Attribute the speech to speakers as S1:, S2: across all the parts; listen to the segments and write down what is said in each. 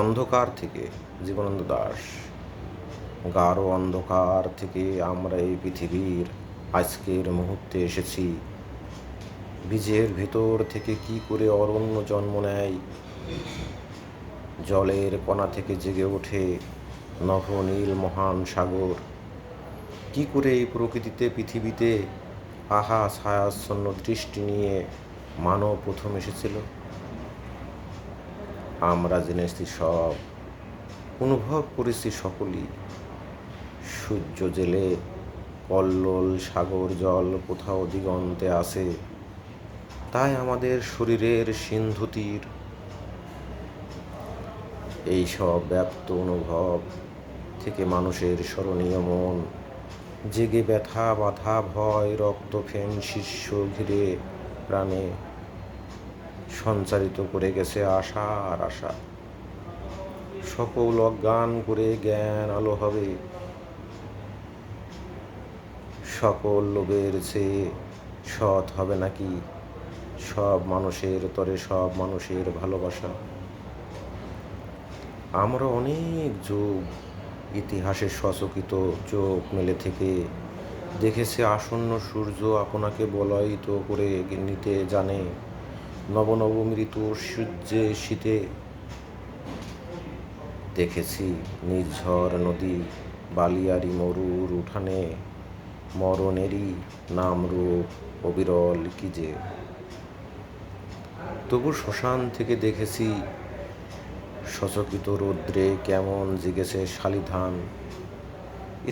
S1: অন্ধকার থেকে জীবনানন্দ দাশ। গাঢ় অন্ধকার থেকে আমরা এই পৃথিবীর আজকের মুহূর্তে এসেছি। বীজের ভেতর থেকে কি করে অরণ্য জন্ম নেয়, জলের কণা থেকে জেগে ওঠে নভনীল মহান সাগর, কি করে এই প্রকৃতিতে পৃথিবীতে আহা ছায়াচ্ছন্ন দৃষ্টি নিয়ে মানব প্রথম এসেছিল। আমরা জেনেছি সব, অনুভব করেছি সকলই। সূর্য জেলে কল্লোল সাগর জল কোথাও দিগন্তে আসে, তাই আমাদের শরীরের সিন্ধু তীর। এইসব ব্যক্ত অনুভব থেকে মানুষের স্মরণীয় মন জেগে ব্যথা বাধা ভয় রক্ত ফেন শীর্ষ ঘিরে প্রাণে সঞ্চারিত করে গেছে আশা আর আশা। সকল অজ্ঞান করে জ্ঞান আলো হবে, সকল লোভের চেয়ে সৎ হবে নাকি সব মানুষের তরে সব মানুষের ভালোবাসা। আমরা অনেক যুগ ইতিহাসের সচকিত চোখ মেলে থেকে দেখেছি আসন্ন সূর্য আপনাকে বলয়িত করে নিতে জানে। নব নব মৃত্যু সূর্যে শীতে দেখেছি নির্ঝর নদী বালিয়ারি মরুর উঠানে মরণেরই নামরূপ অবিরল কি যে। তবু শ্মশান থেকে দেখেছি সচকিত রৌদ্রে কেমন জেগেছে শালিধান।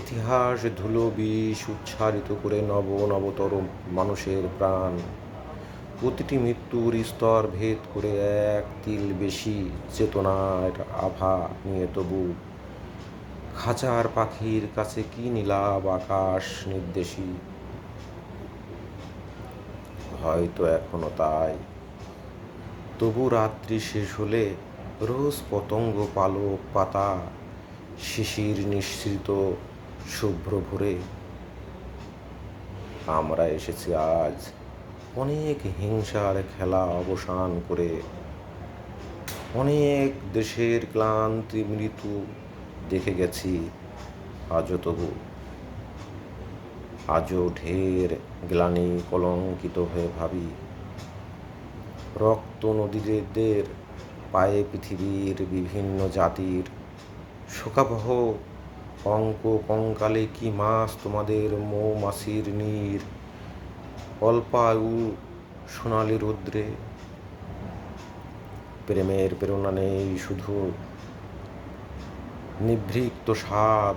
S1: ইতিহাস ধুলো বিষ উচ্চারিত করে নব নবতর মানুষের প্রাণ। প্রতিটি মৃত্যুর স্তর ভেদ করে এক তিল বেশি চেতনার আভা নিয়ে তবু খাঁচার পাখির কাছে কি নীলাভ আকাশ নির্দেশী। হয়তো এখনো তাই, তবু রাত্রি শেষ হলে রোজ পতঙ্গ পালক পাতা শিশির নিঃসৃত শুভ্র ভরে। আমরা এসেছি আজ অনেক হিংসার খেলা অবসান করে, অনেক দেশের ক্লান্তি মৃত্যু দেখে গেছি আজও ঢের গ্লানি কলঙ্কিত হয়ে ভাবি। রক্ত নদীদের পায়ে পৃথিবীর বিভিন্ন জাতির শোকাবহ অঙ্ক কঙ্কালে কি মাছ তোমাদের মৌমাছির নীর অল্পায়ু সোনালি রৌদ্রে। প্রেমের প্রেরণা নেই শুধু নিভৃক্ত স্বাদ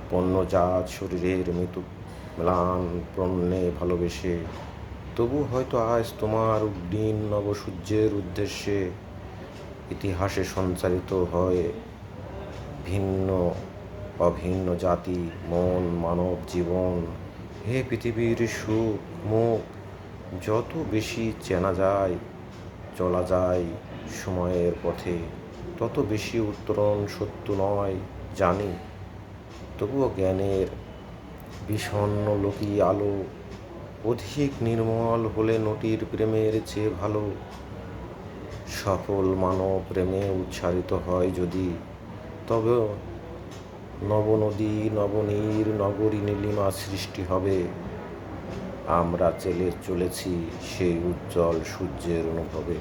S1: পণ্যজাত শরীরের মৃত্যু ম্লান পণ্যে ভালোবেসে। তবু হয়তো আজ তোমার উদ্দিন নবসূর্যের উদ্দেশ্যে ইতিহাসে সঞ্চারিত হয় ভিন্ন অভিন্ন জাতি মন মানব জীবন। হে পৃথিবীর সুখ মুখ যত বেশি চেনা যায় চলা যায় সময়ের পথে, তত বেশি উত্তরণ সত্য নয় জানি। তবুও জ্ঞানের বিষণ্ণ লোকি আলো অধিক নির্মল হলে নটির প্রেমের চেয়ে ভালো। সফল মানব প্রেমে উচ্চারিত হয় যদি, তবে নবনদী নবনীর নগরী নীলিমা সৃষ্টি হবে। আমরা চলেছি সেই উজ্জ্বল সূর্যের অনুভবে।